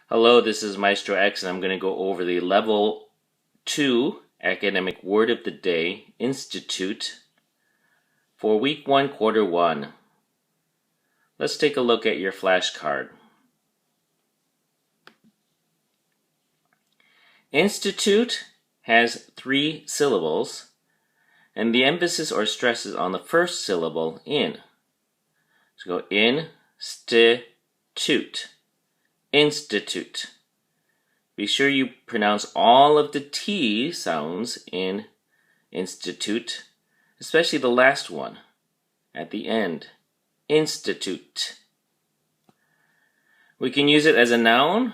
Hello, this is Maestro X, and I'm going to go over the Level 2 Academic Word of the Day Institute for Week 1, Quarter 1. Let's take a look at your flashcard. Institute has 3 syllables, and the emphasis or stress is on the first syllable, in. So go in-sti-tute. Institute. Be sure you pronounce all of the T sounds in institute, especially the last one at the end. Institute. We can use it as a noun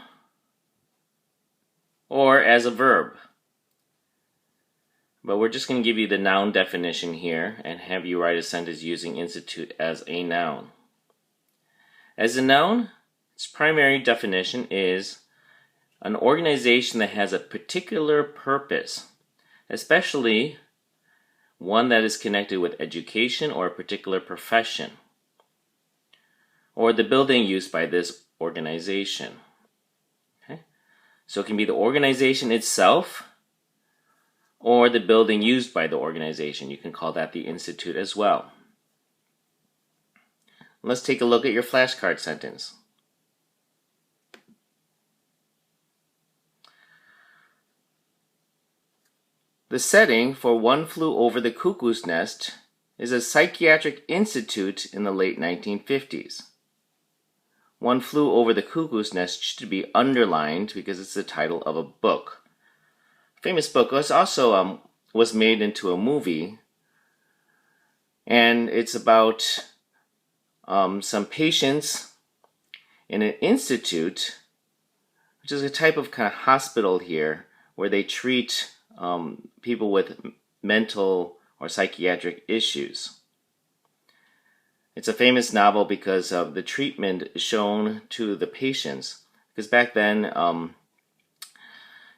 or as a verb. But we're just going to give you the noun definition here and have you write a sentence using institute as a noun. As a noun, its primary definition is an organization that has a particular purpose, especially one that is connected with education or a particular profession, or the building used by this organization. Okay? So it can be the organization itself or the building used by the organization. You can call that the institute as well. Let's take a look at your flashcard sentence. The setting for One Flew Over the Cuckoo's Nest is a psychiatric institute in the late 1950s. One Flew Over the Cuckoo's Nest should be underlined because it's the title of a book. A famous book was also was made into a movie, and it's about some patients in an institute, which is a type of kind of hospital here where they treat people with mental or psychiatric issues. It's a famous novel because of the treatment shown to the patients. Because back then,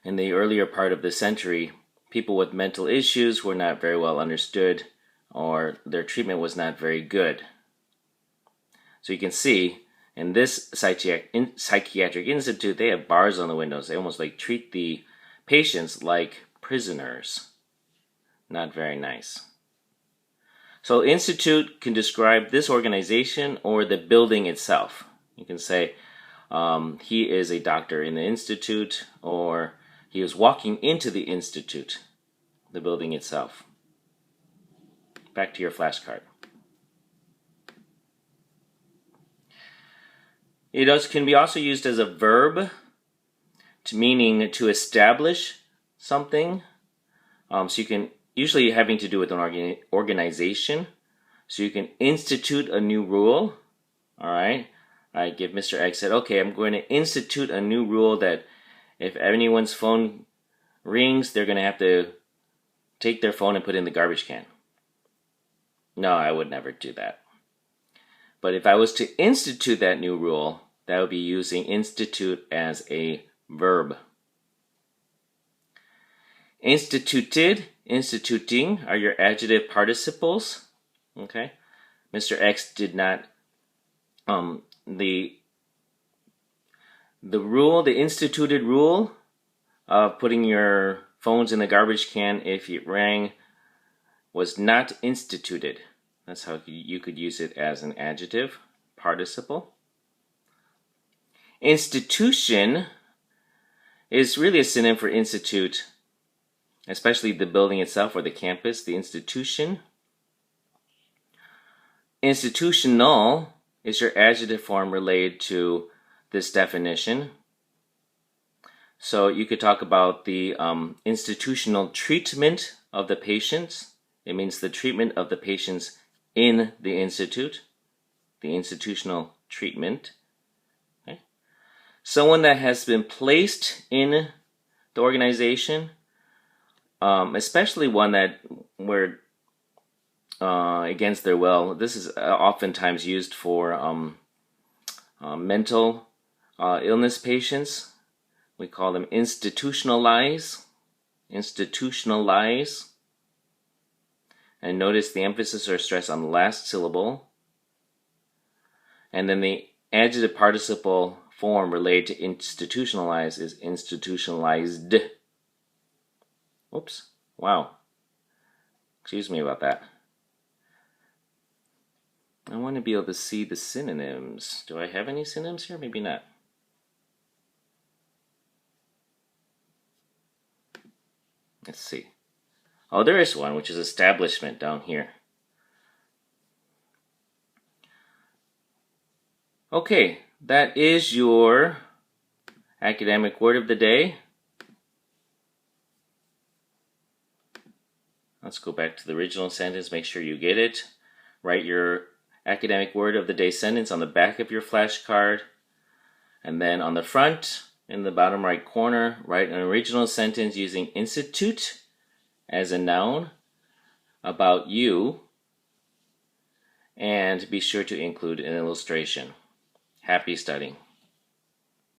in the earlier part of the century, people with mental issues were not very well understood, or their treatment was not very good. So you can see in this psychiatric institute, they have bars on the windows. They almost like treat the patients like prisoners. Not very nice. So institute can describe this organization or the building itself. You can say he is a doctor in the institute, or he is walking into the institute, the building itself. Back to your flashcard. It can be also used as a verb, meaning to establish something. So you can, usually having to do with an organization. So you can institute a new rule. All right. I give Mr. X said, okay, I'm going to institute a new rule that if anyone's phone rings, they're going to have to take their phone and put it in the garbage can. No, I would never do that. But if I was to institute that new rule, that would be using institute as a verb. Instituted, instituting are your adjective participles. Okay, Mr. X did not. The instituted rule of putting your phones in the garbage can if it rang was not instituted. That's how you could use it as an adjective participle. Institution is really a synonym for institute, especially the building itself or the campus, the institution. Institutional is your adjective form related to this definition. So you could talk about the institutional treatment of the patients. It means the treatment of the patients in the institute, the institutional treatment. Okay. Someone that has been placed in the organization, especially one that where against their will. This is oftentimes used for mental illness patients. We call them institutionalize. Institutionalize. And notice the emphasis or stress on the last syllable. And then the adjective participle form related to institutionalize is institutionalized. Oops. Wow. Excuse me about that. I want to be able to see the synonyms. Do I have any synonyms here? Maybe not. Let's see. Oh, there is one, which is establishment down here. Okay, that is your academic word of the day. Let's go back to the original sentence, make sure you get it. Write your academic word of the day sentence on the back of your flashcard. And then on the front, in the bottom right corner, write an original sentence using institute as a noun about you. And be sure to include an illustration. Happy studying.